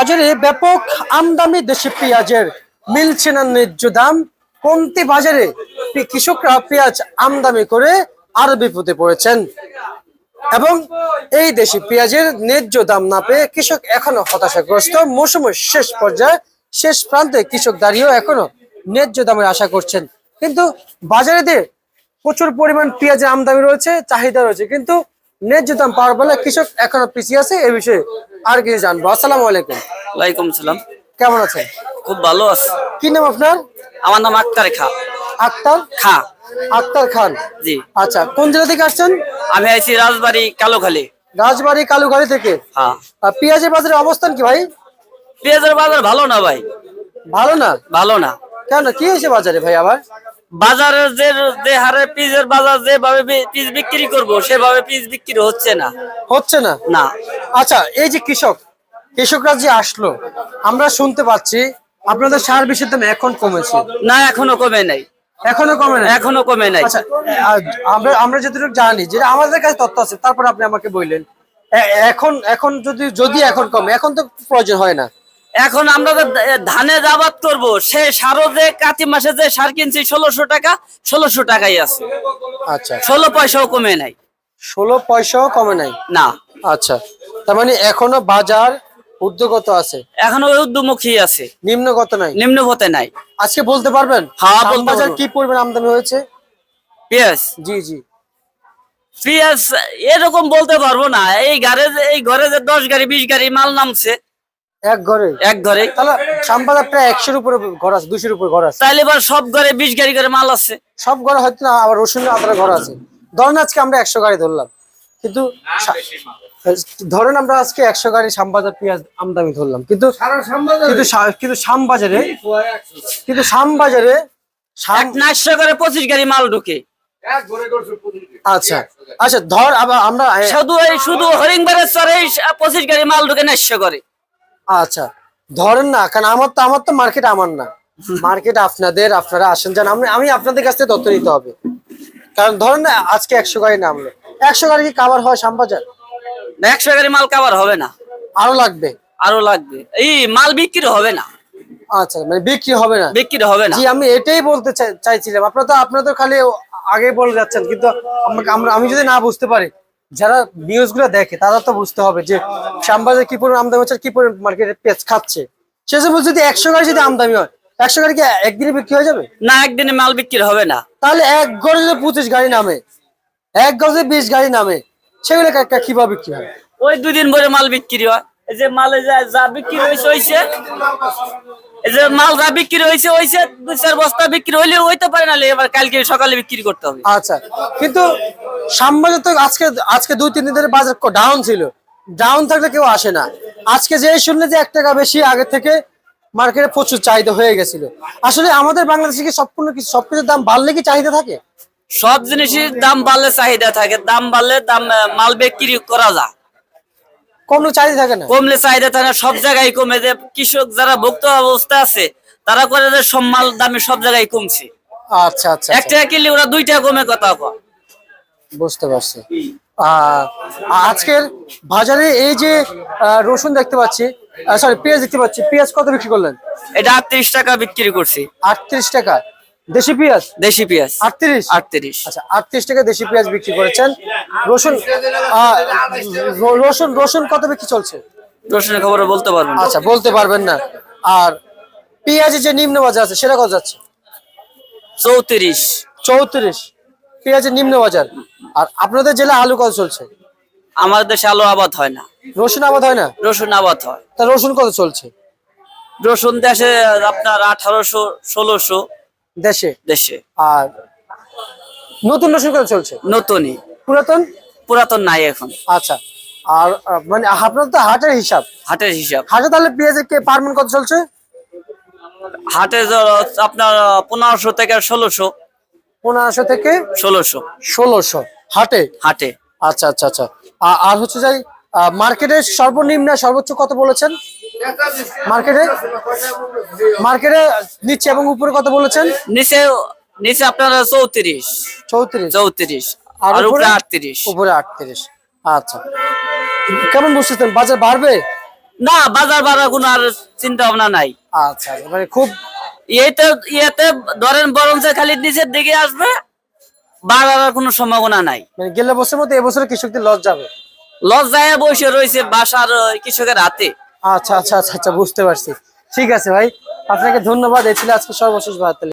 বাজারে ব্যাপক আমদানি দেশি পেঁয়াজের, মিলছে না ন্যায্য দাম। কমতি বাজারে কৃষকরা পেঁয়াজ আমদানি করে আরো বিপদে পড়েছেন এবং এই দেশি পেঁয়াজের ন্যায্য দাম না পেয়ে কৃষক এখনো হতাশাগ্রস্ত। মৌসুমের শেষ পর্যায়ে, শেষ প্রান্তে কৃষক দাঁড়িয়েও এখনো ন্যায্য দামের আশা করছেন, কিন্তু বাজারে প্রচুর পরিমাণ পেঁয়াজের আমদানি রয়েছে, চাহিদা রয়েছে, কিন্তু ন্যায্য দাম পাওয়ার বেলা কৃষক এখনো পিছিয়ে আছে। এই বিষয়ে আর কিছু জানবো। আসসালামু আলাইকুম। ওয়ালাইকুম সালাম। কেমন আছেন? খুব ভালো আছে। কি নাম আপনার? আমার নাম আক্তার খা। আক্তার খা। আক্তার খান, জি। আচ্ছা, কোন জেলা থেকে আসছেন? আমি আইছি রাজবাড়ি কালোখালী। রাজবাড়ী কালুখালী থেকে। হ্যাঁ। পেঁয়াজের বাজারের অবস্থান কি ভাই? পেঁয়াজের বাজার ভালো না ভাই, ভালো না? ভালো না। কেন, কি হয়েছে বাজারে ভাই আবার? বাজারের যে হারে পিসের বাজার, যেভাবে পিস বিক্রি করব সেভাবে পিস বিক্রি হচ্ছে না। হচ্ছে না? না। আচ্ছা, এই যে কৃষকরা যে আসলো, আমরা শুনতে পাচ্ছি আপনাদের সার বিষের দাম এখন কমেছে। না, এখনো কমে নাই। এখনো কমে না? এখনো কমে নাই। আচ্ছা, আমরা যতটুকু জানি, যেটা আমাদের কাছে তথ্য আছে, তারপর আপনি আমাকে বললেন এখন যদি এখন কমে, এখন তো প্রয়োজন হয় না। এখন আমরা ধানে আবাদ করবো, সে সারও যে কাতি মাসে যে সার কিনছি 1600 টাকা, 1600 টাকাই আছে। আচ্ছা, 16 পয়সাও কমে নাই। 16 পয়সাও কমে নাই? না। আচ্ছা, তার মানে এখনো বাজার ঊর্ধ্বগত আছে, এখনো ঊর্ধ্বমুখী আছে, নিম্নগত নাই, নিম্নগতে নাই। আজকে বলতে পারবেন হ্যাঁ, বলতে বাজার পারবো। কি পরিমাণ আমদানি হয়েছে? পেঁয়াজ, জি জি। পেঁয়াজ এরকম বলতে পারবো না। এই ঘরে যে 10 গাড়ি 20 গাড়ি মাল নামছে এক ঘরে? এক ঘরে। তাহলে শ্যামবাজার প্রায় 100-এর উপরে ঘর আছে, 200-এর উপরে ঘর আছে। তাইলে এবার সব ঘরে 20 গাড়ি করে মাল আছে। সব ঘরে হয়তো না, আবার রসুন আদার ঘর আছে। ধরেন আজকে আমরা 100 গাড়ি ধরলাম, কিন্তু ধরেন আমরা আজকে 100 গাড়ি শ্যামবাজার পেঁয়াজ আমদানি ধরলাম, কিন্তু শ্যামবাজারে 900 করে 25 গাড়ি মাল ঢুকে। আচ্ছা আচ্ছা, ধর আবার আমরা শুধু হরিংবারের চরে 25 গাড়ি মাল ঢুকে 900 করে। আচ্ছা, ধরেন না, কারণ আমার তো মার্কেট আমার না, মার্কেট আপনাদের, আপনারা আসেন যান, আমি আপনাদের কাছ থেকে তথ্য নিতে হবে। কারণ ধরেন না, আজকে 100 গাড়ি নামলো, 100 গাড়ি কি কাভার হয় শ্যামবাজার? 100 গাড়ি মাল কাভার হবে না, আরো লাগবে। আরো লাগবে। এই মাল বিক্রি হবে না। আচ্ছা, মানে বিক্রি হবে না? বিক্রি হবে না। জি, আমি এটাই বলতে চাইছিলাম। আপনারা তো খালি আগে বলে যাচ্ছেন, কিন্তু আমি যদি না বুঝতে পারি, যারা নিউজ গুলো দেখে তারা তো বুঝতে হবে যে শ্যামবাজারে কি পরিমাণ আমদানি হচ্ছে, কি পরিমাণ মার্কেটে পেঁয়াজ খাচ্ছে। সেজন্য যদি 100 গাড়ি যদি আমদানি হয়, 100 গাড়ি কি একদিনে বিক্রি হয়ে যাবে? না, একদিনে মাল বিক্রি হবে না। তাহলে এক গড়ে যদি 25 গাড়ি নামে, এক গড়ে 20 গাড়ি নামে, সেগুলো কিভাবে বিক্রি হয়? ওই 2 দিন পরে মাল বিক্রি হয়। এই যে মালে যা বিক্রি হয়েছে এই যে মাল যা বিক্রি হয়েছে 2-4 বস্তা বিক্রি হইলে হইতে পারে না, এবার কালকে সকালে বিক্রি করতে হবে। আচ্ছা, কিন্তু শ্যামবাজার তো আজকে 2-3 দিন ধরে বাজার ডাউন ছিল। ডাউন থাকলে কেউ আসে না। আজকে যে শুনলে যে 1 টাকা বেশি আগে থেকে মার্কেটে প্রচুর চাহিদা হয়ে গেছিল। আসলে আমাদের বাংলাদেশে কি সবকিছুর দাম বাড়লে কি চাহিদা থাকে? সব জিনিসের দাম বাড়লে চাহিদা থাকে, দাম বাড়লে মাল বিক্রি করা যায়। কমলে চাহিদা থাকে না? কমলে চাহিদা থাকে না, সব জায়গায় কমে। যে কৃষক যারা ভুক্ত অবস্থা আছে, তারা করে যে সব মাল দামে সব জায়গায় কমছে। আচ্ছা আচ্ছা, 1 টাকা কিনলে ওরা 2 টাকা কমে কথা কয়। বুঝতে পারছি। আজকের বাজারে এই যে রসুন দেখতে পাচ্ছি, সরি পেঁয়াজ দেখতে পাচ্ছি, পেঁয়াজ কত বিক্রি করলেন? এটা 38 টাকা বিক্রি করছি। 38 টাকা দেশি পেঁয়াজ? দেশি পেঁয়াজ 38। আচ্ছা, 38 টাকা দেশি পেঁয়াজ বিক্রি করেছেন। রসুন রসুন কত বিক্রি চলছে? রসুনের খবর বলতে পারবেন? আচ্ছা, বলতে পারবেন না। আর পেঁয়াজের যে নিম্ন বাজার আছে সেটা কত যাচ্ছে? 34 পেঁয়াজের নিম্ন বাজার। আর আপনাদের জেলা আলু কত চলছে? আমাদের দেশে আলু আবাদ হয় না, রসুন আবাদ হয় না? রসুন আবাদ হয়। তা রসুন কত চলছে রসুন দেশে আপনার 1800-1600 দেশে। আর নতুন রসুন কত চলছে? নতুনই, পুরাতন নাই এখন। আচ্ছা, আর মানে আপনার তো হাটের হিসাব, হাটে তাহলে পেঁয়াজের পার মণ কত চলছে? হাটে আপনার 1500 থেকে 1600। 1500 থেকে 1600 হাটে? আচ্ছা আচ্ছা আচ্ছা। আর হচ্ছে যাই মার্কেটে সর্বনিম্ন সর্বোচ্চ কত বলেছেন? মার্কেটে নিচে এবং উপরে কত বলেছেন? নিচে আপনার 34 আর উপরে 38। আচ্ছা, কেমন বুঝতেছেন বাজার বাড়বে? না, বাজার বাড়ার কোনো আর চিন্তা ভাবনা নাই। আচ্ছা, মানে খুব ইয়েতে ধরেন বরং যে খালি নিচের দিকে আসবে, বাড়ার কোনো সম্ভাবনা নাই। মানে গেলে বছরের মধ্যে এবছরে কৃষকদের লস যাবে। লস যায় বসে রয়েছে বাসার কৃষকের হাতে। আচ্ছা আচ্ছা আচ্ছা আচ্ছা, বুঝতে পারছি। ঠিক আছে ভাই, আপনাকে ধন্যবাদ। এই ছিল আজকে সর্বশেষ বার্তা।